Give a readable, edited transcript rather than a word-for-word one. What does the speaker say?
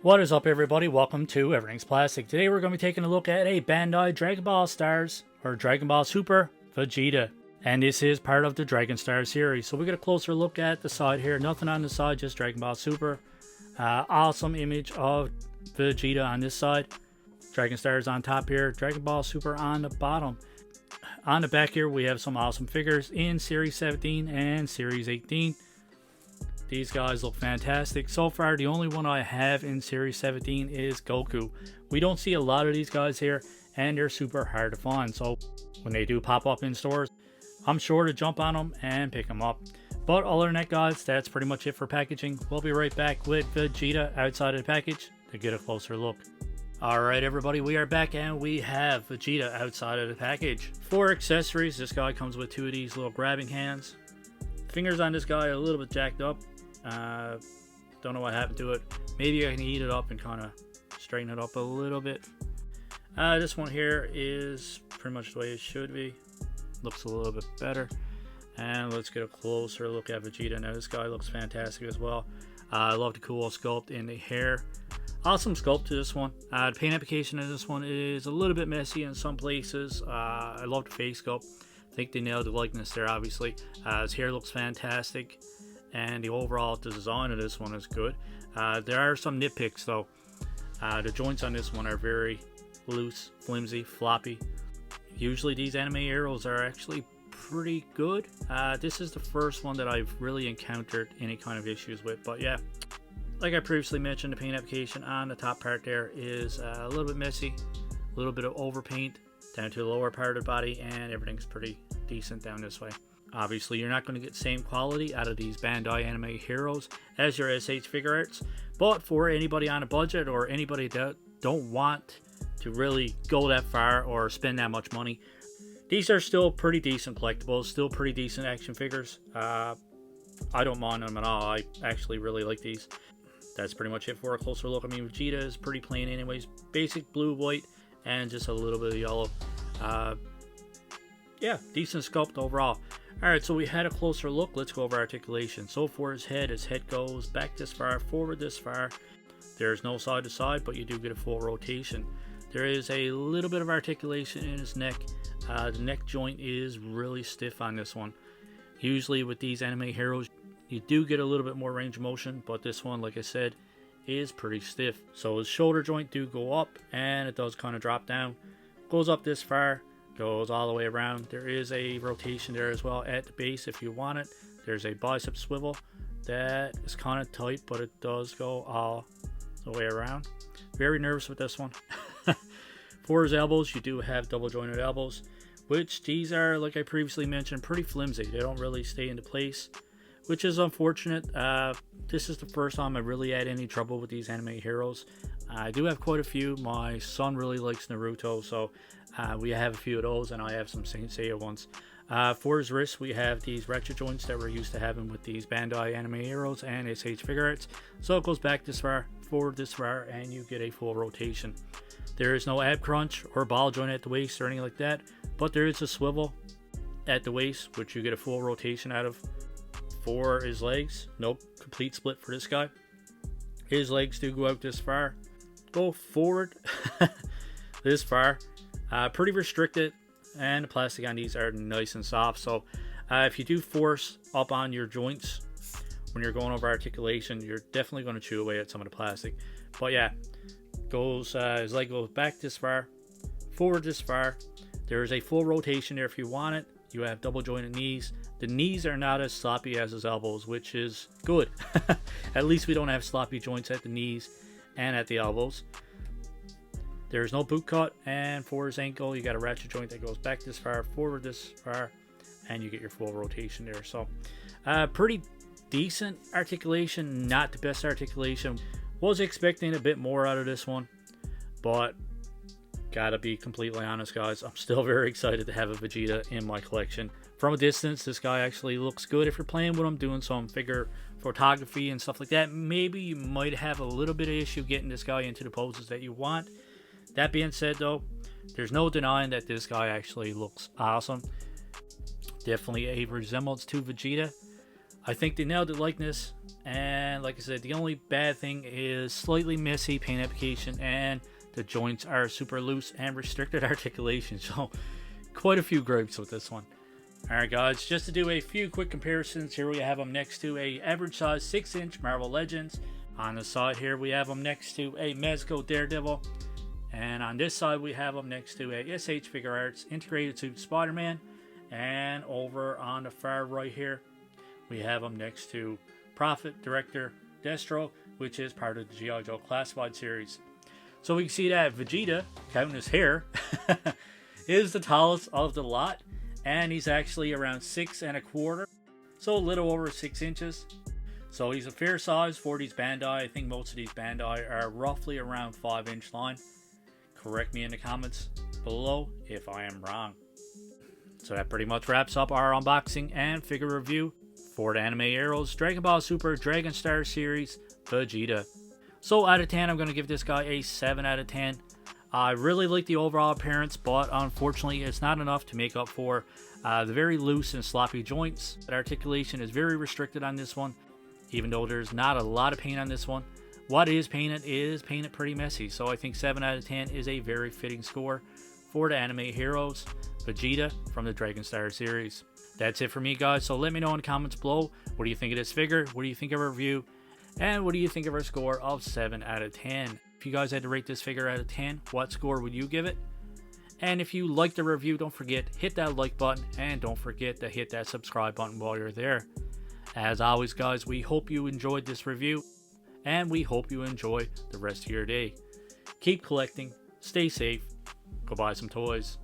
What is up, everybody? Welcome to Everything's Plastic. Today we're going to be taking a look at a Bandai Dragon Ball Stars or Dragon Ball Super Vegeta. And this is part of the Dragon Stars Series. So we get a closer look at the side here. Nothing on the side, just Dragon Ball Super. Awesome image of Vegeta on this side. Dragon Stars on top here. Dragon Ball Super on the bottom. On the back here we have some awesome figures in Series 17 and Series 18. These guys look fantastic. So far, the only one I have in Series 17 is Goku. We don't see a lot of these guys here, and they're super hard to find. So when they do pop up in stores, I'm sure to jump on them and pick them up. But other than that, guys, that's pretty much it for packaging. We'll be right back with Vegeta outside of the package to get a closer look. Alright, everybody, we are back and we have Vegeta outside of the package. For accessories, this guy comes with two of these little grabbing hands. Fingers on this guy are a little bit jacked up. Don't know what happened to it. Maybe I can heat it up and kind of straighten it up a little bit. This one here is pretty much the way it should be. Looks a little bit better. And let's get a closer look at Vegeta. Now this guy looks fantastic as well. I love the cool sculpt in the hair. Awesome sculpt to this one. The paint application in this one is a little bit messy in some places. I love the face sculpt. I think they nailed the likeness there, obviously. His hair looks fantastic. And the overall design of this one is good. There are some nitpicks though. The joints on this one are very loose, flimsy, floppy. Usually these anime heroes are actually pretty good. This is the first one that I've really encountered any kind of issues with. But yeah, like I previously mentioned, the paint application on the top part there is a little bit messy. A little bit of overpaint down to the lower part of the body, and everything's pretty decent down this way. Obviously, you're not going to get the same quality out of these Bandai anime heroes as your SH Figuearts, but for anybody on a budget or anybody that don't want to really go that far or spend that much money, these are still pretty decent collectibles, still pretty decent action figures. I don't mind them at all. I actually really like these. That's pretty much it for a closer look. I mean, Vegeta is pretty plain anyways. Basic blue, white, and just a little bit of yellow. Yeah, decent sculpt overall. Alright, so we had a closer look. Let's go over articulation. So for his head goes back this far, forward this far. There's no side to side, but you do get a full rotation. There is a little bit of articulation in his neck. The neck joint is really stiff on this one. Usually with these anime heroes, you do get a little bit more range of motion, but this one, like I said, is pretty stiff. So his shoulder joint do go up, and it does kind of drop down. Goes up this far. Goes all the way around. There is a rotation there as well at the base if you want it. There's a bicep swivel that is kind of tight, but it does go all the way around. Very nervous with this one. For his elbows, you do have double jointed elbows, which these are, like I previously mentioned, pretty flimsy. They don't really stay into place, which is unfortunate. This is the first time I really had any trouble with these anime heroes. I do have quite a few. My son really likes Naruto, so we have a few of those, and I have some Saint Seiya ones. For his wrists, we have these ratchet joints that we're used to having with these Bandai anime heroes and SH Figuearts. So it goes back this far, forward this far, and you get a full rotation. There is no ab crunch or ball joint at the waist or anything like that, but there is a swivel at the waist, which you get a full rotation out of. For his legs, nope, complete split for this guy. His legs do go out this far, go forward this far. Pretty restricted, and the plastic on these are nice and soft. So if you do force up on your joints when you're going over articulation, you're definitely going to chew away at some of the plastic. But yeah, his leg goes back this far, forward this far. There is a full rotation there if you want it. You have double jointed knees. The knees are not as sloppy as his elbows, which is good. At least we don't have sloppy joints at the knees and at the elbows. There's no boot cut, and for his ankle, you got a ratchet joint that goes back this far, forward this far, and you get your full rotation there. So, pretty decent articulation, not the best articulation. Was expecting a bit more out of this one, but gotta be completely honest, guys, I'm still very excited to have a Vegeta in my collection. From a distance, this guy actually looks good. If you're playing with him, doing some figure photography and stuff like that, maybe you might have a little bit of issue getting this guy into the poses that you want. That being said, though, there's no denying that this guy actually looks awesome. Definitely a resemblance to Vegeta. I think they nailed the likeness, and And like I said, the only bad thing is slightly messy paint application, and the joints are super loose and restricted articulation. So quite a few gripes with this one. Alright guys, just to do a few quick comparisons, here we have them next to a average size 6-inch Marvel Legends. On the side here we have them next to a Mezco Daredevil. And on this side we have them next to a SH Figuearts Integrated Suit Spider-Man. And over on the far right here we have them next to Prophet Director Destro, which is part of the G.I. Joe Classified series. So we can see that Vegeta, counting his hair, is the tallest of the lot. And he's actually around 6 1/4, so a little over 6 inches. So he's a fair size for these Bandai. I think most of these Bandai are roughly around 5-inch line. Correct me in the comments below if I am wrong. So that pretty much wraps up our unboxing and figure review for the Anime Heroes Dragon Ball Super Dragon Stars Series Vegeta. So out of 10, I'm going to give this guy a 7 out of 10. I really like the overall appearance, but unfortunately it's not enough to make up for the very loose and sloppy joints. The articulation is very restricted on this one, even though there's not a lot of paint on this one. What is painted pretty messy, so I think 7 out of 10 is a very fitting score for the Anime Heroes Vegeta from the Dragon Stars series. That's it for me guys, so let me know in the comments below, what do you think of this figure, what do you think of our review, and what do you think of our score of 7 out of 10. If you guys had to rate this figure out of 10, what score would you give it? And if you liked the review, don't forget, hit that like button, and don't forget to hit that subscribe button while you're there. As always guys, we hope you enjoyed this review, and we hope you enjoy the rest of your day. Keep collecting, stay safe, go buy some toys.